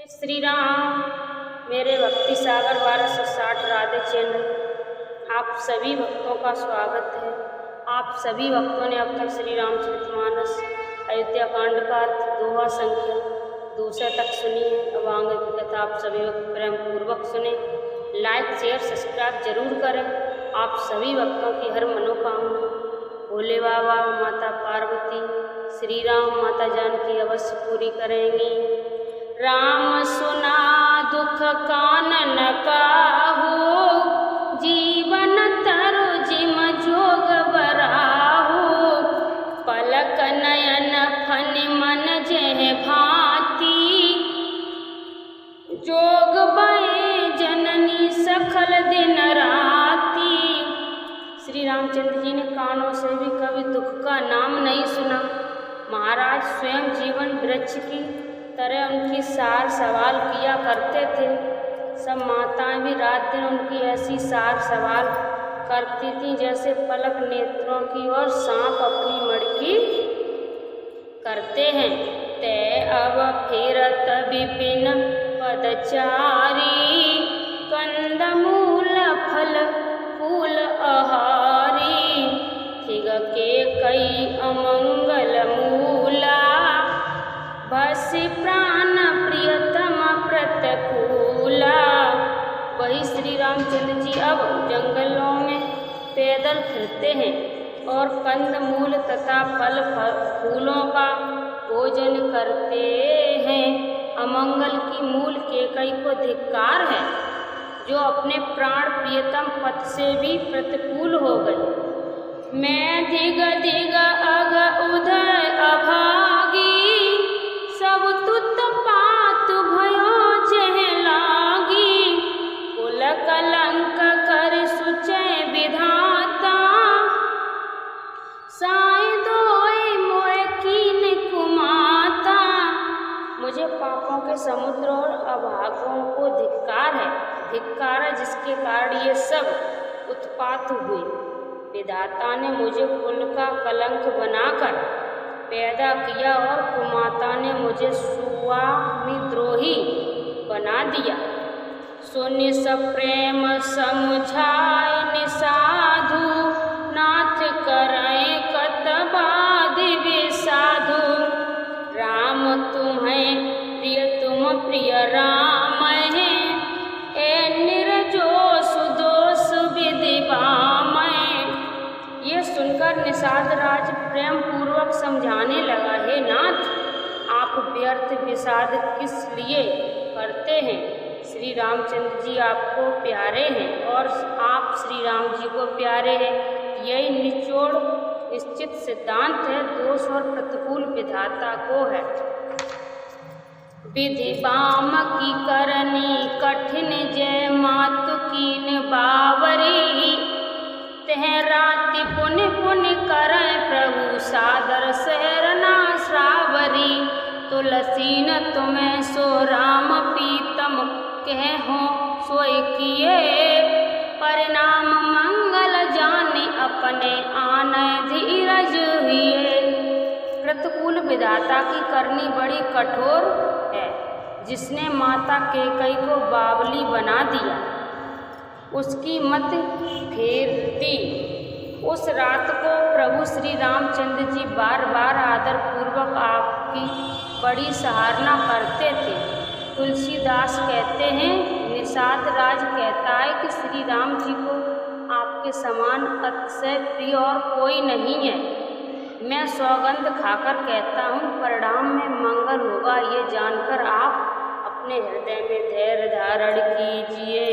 श्री राम। मेरे भक्ति सागर 1260 राधे चैनल आप सभी भक्तों का स्वागत है। आप सभी भक्तों ने अब तक श्री रामचरितमानस अयोध्या कांड का अर्थ दोहा संख्या 200 तक सुनी है। अब आगे की कथा आप सभी भक्त प्रेम पूर्वक सुने। लाइक शेयर सब्सक्राइब जरूर करें। आप सभी भक्तों की हर मनोकामना भोले बाबा, माता पार्वती, श्री राम, माता जानकी अवश्य पूरी करेंगी। राम सुना दुख कानन काहू, जीवन तरु जिम जोग बराहू। पलक नयन फनि मन जेह भांति, जोग बए जननी सखल दिन राती। श्री रामचंद्र जी ने कानों से भी कभी दुख का नाम नहीं सुना। महाराज स्वयं जीवन वृक्ष की तरह उनकी सार सवाल किया करते थे। सब माताएं भी रात दिन उनकी ऐसी सार सवाल करती थीं जैसे पलक नेत्रों की और सांप अपनी मड़की करते हैं। ते अब फिरत विपिन पदचारी, कंदमूल फल फूल आहारी। थिग के कई अमंगल मूला, भसी प्राण प्रियतम प्रतिकूला। वही श्री रामचंद्र जी अब जंगलों में पैदल फिरते हैं और कंद मूल तथा फल फूलों का भोजन करते हैं। अमंगल की मूल केकई को धिक्कार है, जो अपने प्राण प्रियतम पथ से भी प्रतिकूल हो गई। मैं दिग दिग अग उदय अभागी, सब तुत पात भयो जेह लागी। कुल कलंक कर सुचय विधाता, साई दोय मोय कीन कुमाता। मुझे पापों के समुद्र और अभागों को धिक्कार है, धिक्कार है जिसके कारण ये सब उत्पात हुए। विधाता ने मुझे कुल का कलंक बनाकर पैदा किया और कुमाता ने मुझे स्वामिद्रोही बना दिया। सुनि सप्रेम समुझाय निसाधु, नाथ करय कतबादि विसाधु। राम तुम्हें प्रिय तुम प्रिय राम है, ए निर्जोष दोष विधि बामय। ये सुनकर निषाद राज प्रेम पूर्वक समझाने लगा, हे नाथ, आप व्यर्थ विषाद किस लिए करते हैं? श्री रामचंद्र जी आपको प्यारे हैं और आप श्री राम जी को प्यारे हैं। यही निचोड़ निश्चित सिद्धांत है, दोष और प्रतिकूल विधाता को है। विधि बाम की करनी कठिन, जय मातु कीन बावरी। तेह राति पुनि पुनि करय प्रभु, सादर सहरना श्रावरी। तुलसी न तुम्हें सो राम पीतम, कहो सोई किए। परिणाम मंगल जाने अपने आनय धीरज हुए। प्रतिकूल विधाता की करनी बड़ी कठोर है, जिसने माता कैकेयी को बावली बना दिया, उसकी मत फेर दी। उस रात को प्रभु श्री रामचंद्र जी बार बार आदर पूर्वक आपकी बड़ी सराहना करते थे। तुलसीदास कहते हैं, निषाद राज कहता है कि श्री राम जी को आपके समान अतिशय प्रिय और कोई नहीं है। मैं सौगंध खाकर कहता हूँ, परिणाम में मंगल होगा, ये जानकर आप अपने हृदय में धैर्य धारण कीजिए।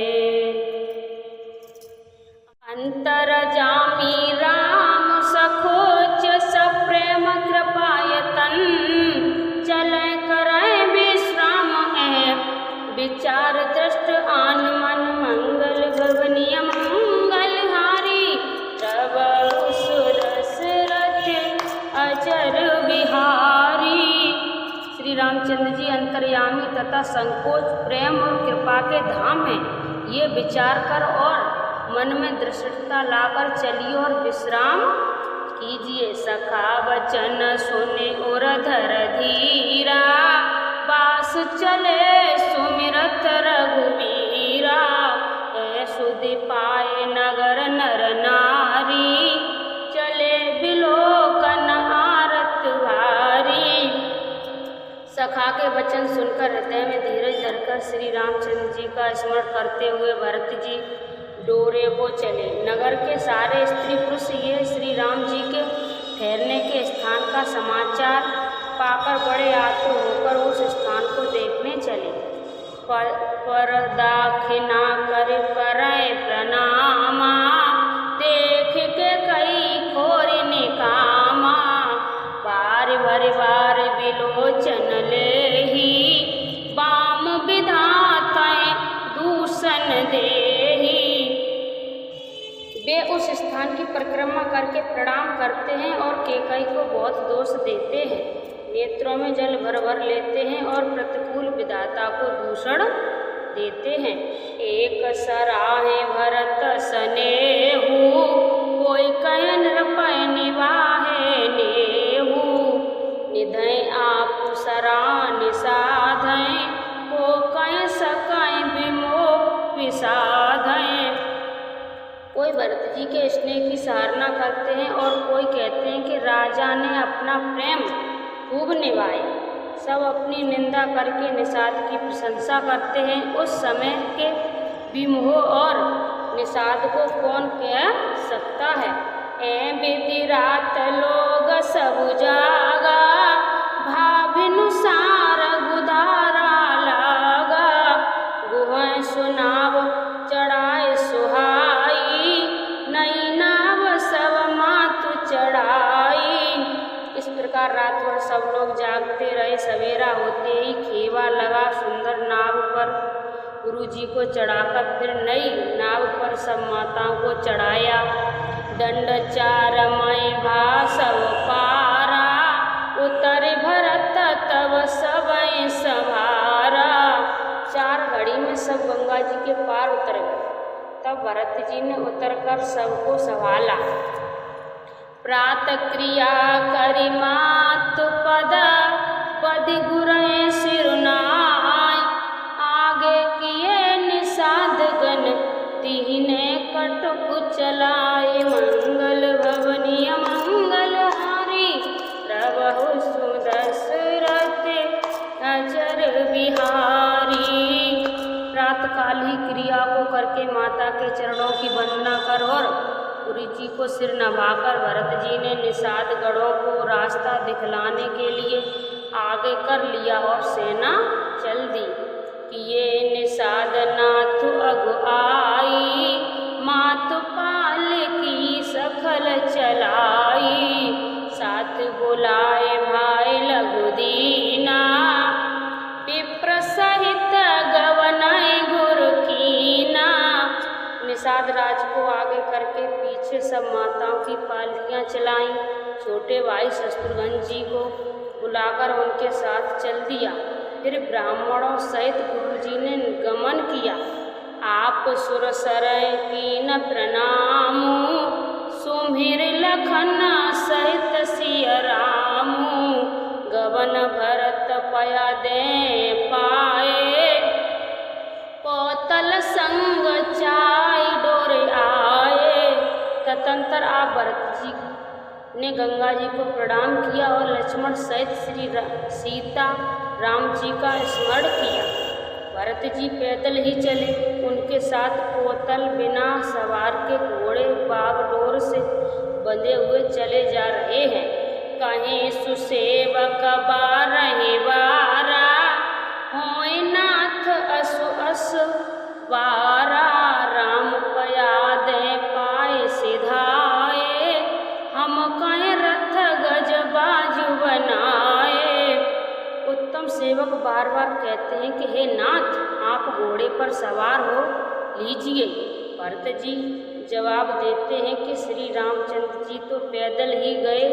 अंतरजामी राम सखोच, सप्रेम कृपायतन। चलै करय विश्राम है, विचार दृष्ट आन मन। मंगल भवनीय मंगल हारी, तब सुरस रथ अजर बिहारी। श्री रामचंद्र जी अंतर्यामी तथा संकोच, प्रेम और कृपा के धाम हैं। ये विचार कर और मन में दृष्टता लाकर चलिए और विश्राम कीजिए। सखा वचन सुने और धर धीरा, बास चले सखा के वचन सुनकर हृदय में धीरज धरकर श्री रामचंद्र जी का स्मरण करते हुए भरत जी डोरे को चले। नगर के सारे स्त्री पुरुष ये श्री राम जी के ठहरने के स्थान का समाचार पाकर बड़े आतुर होकर उस स्थान को देखने चले। पर दाखिना कर प्रणामा, देख के कई खोर निकामा, बार बार विलोचन लेही, बाम विधाताएं दूषण देही। वे उस स्थान की परिक्रमा करके प्रणाम करते हैं और केकई को बहुत दोष देते हैं, नेत्रों में जल भर भर लेते हैं और प्रतिकूल विधाता को दूषण देते हैं। एक सराहे भरत सनेहु, कोई कह नृपय निवाहे नेहु, निधय आप सरान साधय, को कह सकय विमोह विसाधय। कोई भरत जी के स्नेह की सराहना करते हैं और कोई कहते हैं कि राजा ने अपना प्रेम खूब निभाए। सब अपनी निंदा करके निषाद की प्रशंसा करते हैं। उस समय के विमोह और निषाद को कौन कह सकता है। ए बीती रात लोग सब जागा, भाभिनुसार गुदारा लागा, गुह सुनाव चढ़ाए सुहाई, नई नाव सब मातु चढ़ाई। इस प्रकार रात भर सब लोग जागते रहे। सवेरा होते ही खेवा लगा सुंदर नाव पर गुरु जी को चढ़ाकर फिर नई नाव पर सब माताओं को चढ़ाया। दंड चारमय भासव पारा, उतर भरत तब सबय सवारा। 4 घड़ी में सब गंगा जी के पार उतर गए। तब भरत जी ने उतरकर सबको संभाला। प्रात क्रिया करि मातु पद, पदि गुरय सिरुनाय, आगे किए निषाद गण, तिहने कटक चलाए। मंगल भवनीय मंगल हारी, प्रभु सुदशरथ अजर बिहारी। प्रातकाल ही क्रिया को करके माता के चरणों की वंदना कर और गुरु जी को सिर नभाकर भरत जी ने निषाद गढ़ों को रास्ता दिखलाने के लिए आगे कर लिया और सेना चल दी। कि ये निषाद नाथ अगु आई, मातु पाल की सखल चलाई, साथ बुलाए भाई लघु दीना, विप्र सहित गवनाए गुरु कीना। निषाद राज को आगे करके पीछे सब माताओं की पालकियां चलाईं। छोटे भाई शत्रुघ्न जी को बुलाकर उनके साथ चल दिया। फिर ब्राह्मणों सहित गुरु जी ने गमन किया। आप सुर सरय कीन प्रणामु, सुमिर लखन सहित सिय रामु, गवन भरत पया दे पाए, कौतल संग चाय डोर आए। तदंतर आप भरत जी ने गंगा जी को प्रणाम किया और लक्ष्मण सहित श्री सीता राम जी का स्मरण किया। भरत जी पैदल ही चले। उनके साथ कौतल बिना सवार के घोड़े बागडोर से बंधे हुए चले जा रहे हैं। कहीं सुसेवक बारहि बारा, होय नाथ असु अस वारा, राम पया दे पाए सिधाए, हम कहें रथ गज बाजू बनाए। उत्तम सेवक बार बार कहते हैं कि हे नाथ, आप घोड़े पर सवार हो लीजिए। भरत जी जवाब देते हैं कि श्री रामचंद्र जी तो पैदल ही गए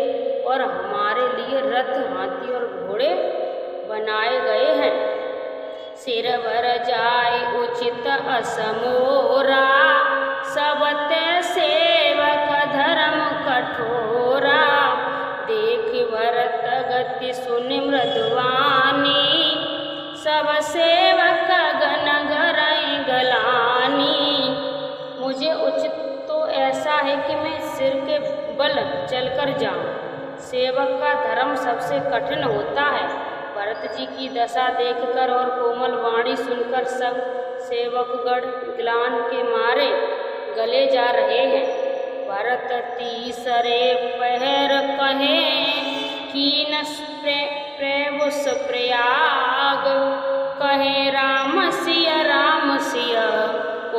और हमारे लिए रथ, हाथी और घोड़े बनाए गए हैं। सिर भर जाय उचित असमोरा, सब ते सेवक धर्म कठोरा, देख भरत गति सुनि मृदुवानी, सब सेवक गण गरई गलानी। मुझे उचित तो ऐसा है कि मैं सिर के बल चलकर जाऊं। सेवक का धर्म सबसे कठिन होता है। भरत जी की दशा देखकर और कोमल वाणी सुनकर सब सेवकगण ग्लानि के मारे गले जा रहे हैं। भरत तीसरे पहर कहे कीन प्रेवुस प्रयाग, कहे राम सिया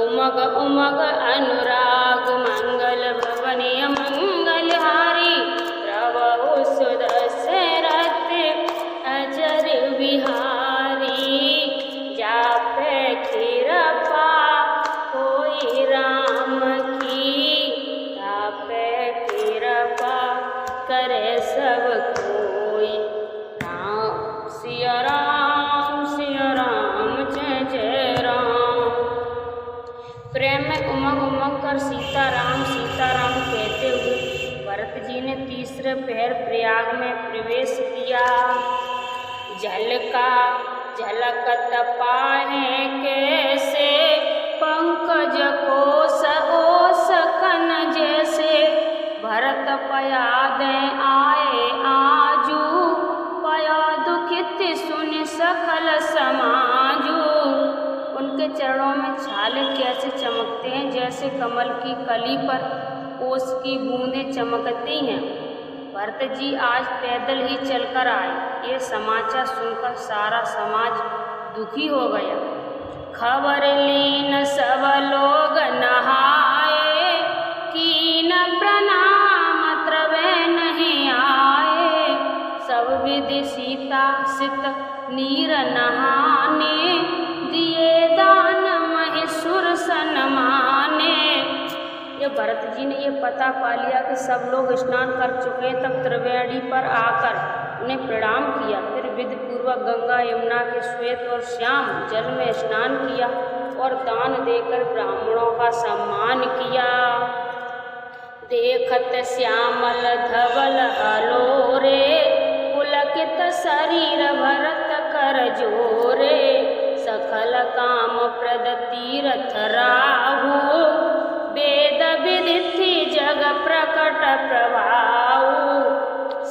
उमग उमग अनुराग। मंगल भवनीय मंगलहारी प्रभु सुदशरथ अजर बिहारी। जापे कृपा कोई राम की, तापे कृपा करे सब कोई। राम सिया राम जय जय राम। प्रेम में उमंग उमंग कर सीताराम कहते हुए भरत जी ने तीसरे पहर प्रयाग में प्रवेश किया। झलकत पाए कैसे पंकज कोस ओस कन जैसे। भरत पयाद आए आजू, पयाद दुखित सुन सकल समाजू। उनके चरणों में छाले कैसे चमकते हैं, जैसे कमल की कली पर ओस की बूंदें चमकती हैं। भरत जी आज पैदल ही चलकर आए। ये समाचार सुनकर सारा समाज दुखी हो गया। खबर लीन सब लोग नहाए, कीन प्रणाम त्रवे नहीं आए। सब विधि सीता सित नीर नहाने, दिए दान महेश्वर सन माने। ये भरत जी ने ये पता पा लिया कि सब लोग स्नान कर चुके हैं, तब त्रिवेणी पर आकर उन्हें प्रणाम किया। फिर विधि पूर्वक गंगा यमुना के श्वेत और श्याम जल में स्नान किया और दान देकर ब्राह्मणों का सम्मान किया। देखत श्यामल धवल हलोरे, पुलकित शरीर भरत कर जोरे। सकल काम प्रद तीरथ राहु, वेद विदिति जग प्रकट प्रभाऊ।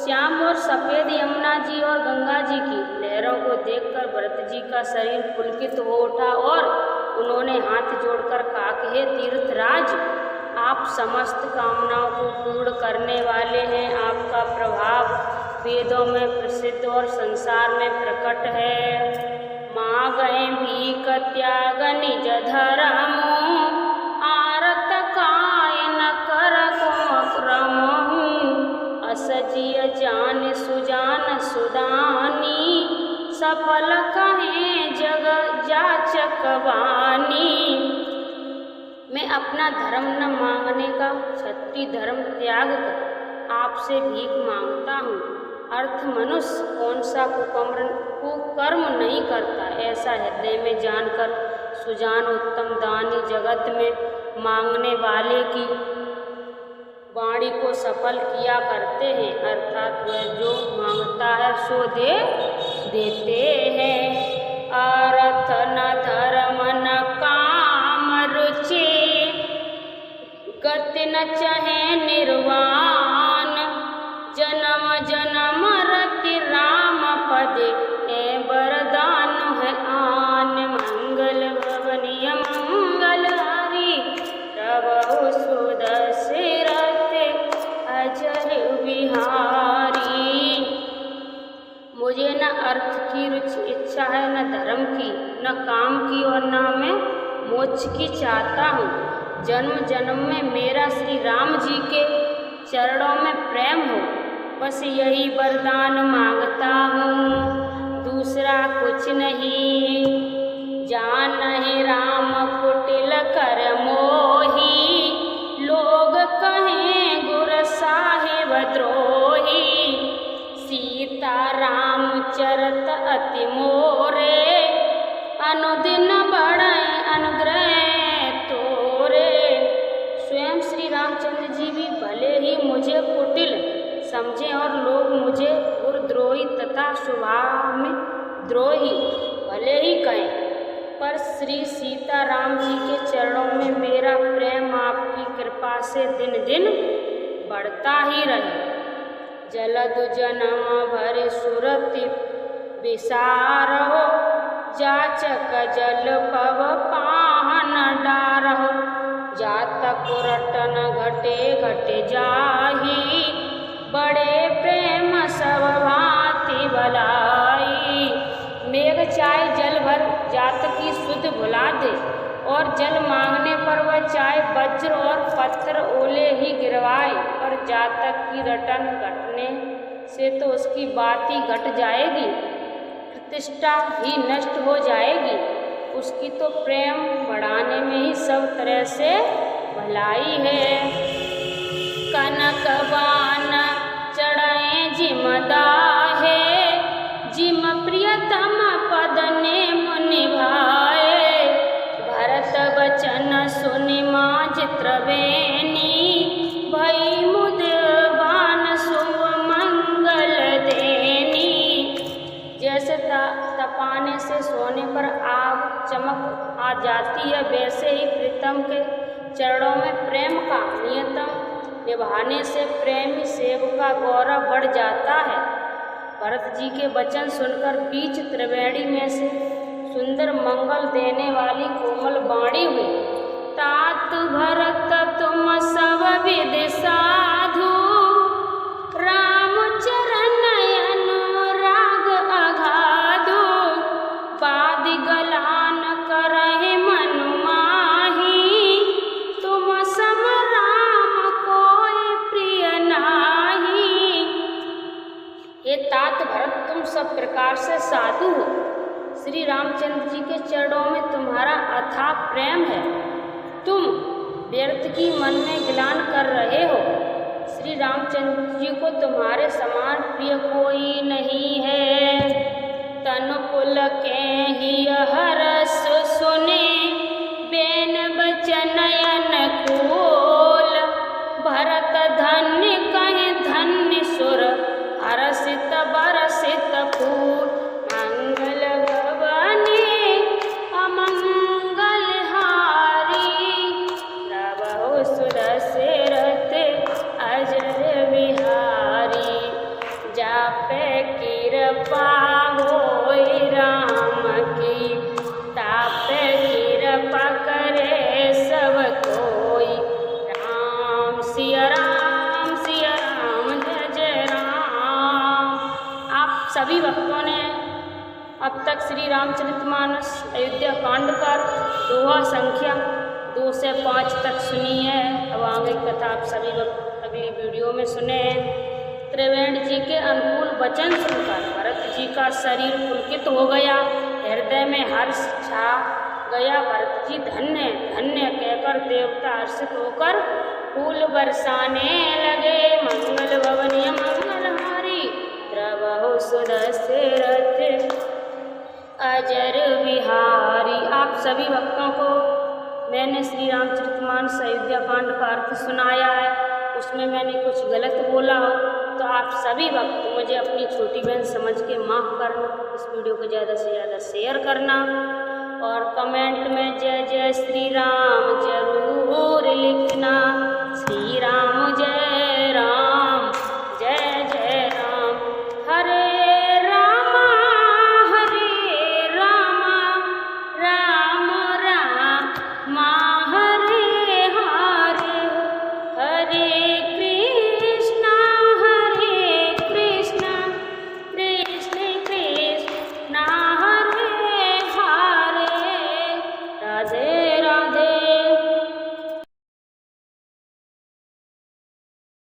श्याम और सफेद यमुना जी और गंगा जी की लहरों को देखकर भरत जी का शरीर पुलकित हो उठा और उन्होंने हाथ जोड़कर कहा कि हे तीर्थराज, आप समस्त कामनाओं को पूर्ण करने वाले हैं। आपका प्रभाव वेदों में प्रसिद्ध और संसार में प्रकट है। मांगए भीख त्याग निज धर्मो, आरत काय न कर क्रमहु। असजिय जान सुजान सुदानी, सफल कहे जग जाचक वानी। मैं अपना धर्म न मांगने का क्षत्रिय धर्म त्याग कर आपसे भीख मांगता हूँ। अर्थ मनुष्य कौन सा कुकर्म नहीं करता, ऐसा हृदय में जानकर सुजान उत्तम दानी जगत में मांगने वाले की वाणी को सफल किया करते हैं। अर्थात वह जो मांगता है सो देते हैं। अर्थ न धर्म न काम रुचि, गति न चाहे निर्वाण। जन्म जन्म रति राम पद, ए वरदान है आन। मंगल भवनीय मंगलहारी प्रभु सुदशरथ अजर बिहारी। मुझे न अर्थ की रुचि इच्छा है, न धर्म की, न काम की और न मैं मोक्ष की चाहता हूँ। जन्म जन्म में मेरा श्री राम जी के चरणों में प्रेम हो, बस यही वरदान मांगता हूँ, दूसरा कुछ नहीं। जानहि राम कुटिल कर मोही, लोग कहें गुर साहिब द्रोही। सीता राम चरत अति मोरे, अनुदिन बढ़े अनुग्रह तोरे। स्वयं श्री रामचंद्र जी भी भले ही मुझे कुटिल समझें और लोग मुझे गुरुद्रोही तथा स्वभाव में द्रोही भले ही कहें, पर श्री सीताराम जी के चरणों में मेरा प्रेम आपकी कृपा से दिन दिन बढ़ता ही रहे। जलद जन्म भरे सुरति विसारहो, जाचक जल पव पाहन डारहो। जातक रटन घटे घटे जाही, बड़े प्रेम सब भांति भलाई। मेघ चाहे जल भर जात की सुध भुला दे, और जल मांगने पर वह चाहे वज्र और पत्थर ओले ही गिरवाए, पर जातक की रटन घटने से तो उसकी बात ही घट जाएगी, प्रतिष्ठा ही नष्ट हो जाएगी। उसकी तो प्रेम बढ़ाने में ही सब तरह से भलाई है। कनक बान चढ़ाए जिम दाहे, जिम प्रियतम पद ने मुनि भाए। भरत बचन सुनि माँ चित्रबेनी, भई मुद्बान शुभ मंगल देनी। जैसे तपाने से सोने पर आग चमक आ जाती है, वैसे ही प्रीतम के चरणों में प्रेम का नियतम निभाने से प्रेमी सेवक का गौरव बढ़ जाता है। भरत जी के वचन सुनकर बीच त्रिवेणी में से सुंदर मंगल देने वाली कोमल वाणी हुई। तात भरत तुम सब विद साधु, राम चरण अनुराग अगाधु। बादि गलान करहि मनु माही, तुम सम राम कोई प्रिय नाही। हे तात भरत, तुम सब प्रकार से साधु हो। श्री रामचंद्र जी के चरणों में तुम्हारा अथाह प्रेम है। तुम व्यर्थ की मन में गिलान कर रहे हो। श्री रामचंद्र जी को तुम्हारे समान प्रिय कोई नहीं है। तनु पुल के ही हरस सुने, बेन बचन अनुकूल। भरत धन्य कहे धन्य सुर, हरसित बरसित फूल। मंगल भवने अमंगल हारी, प्रभु सुदशरथ अजर बिहारी। जापे कृपा होई राम की, तापे कृपा करे सब कोई। राम सिया राम, सिया राम, जय जय राम। आप सभी भक्तों ने अब तक श्री रामचरितमानस अयोध्या कांड का दोहा संख्या 2 से 5 तक सुनी है। अब आगे कथा आप सभी वक्त अगली वीडियो में सुने। त्रिवेणी जी के अनुकूल वचन सुनकर भरत जी का शरीर पुलकित हो गया, हृदय में हर्ष छा गया। भरत जी धन्य धन्य कहकर देवता हर्षित होकर फूल बरसाने लगे। मंगल भवनीय मंगलहारी, प्रभु सुदशरथ अजर बिहारी। आप सभी भक्तों को मैंने श्री रामचरितमानस अयोध्या कांड का अर्थ सुनाया है। उसमें मैंने कुछ गलत बोला हो तो आप सभी भक्त मुझे अपनी छोटी बहन समझ के माफ़ करना। इस वीडियो को ज़्यादा से ज़्यादा शेयर करना और कमेंट में जय जय श्री राम जरूर लिखना। श्री राम जय राम, जय जय राम। हरे राधे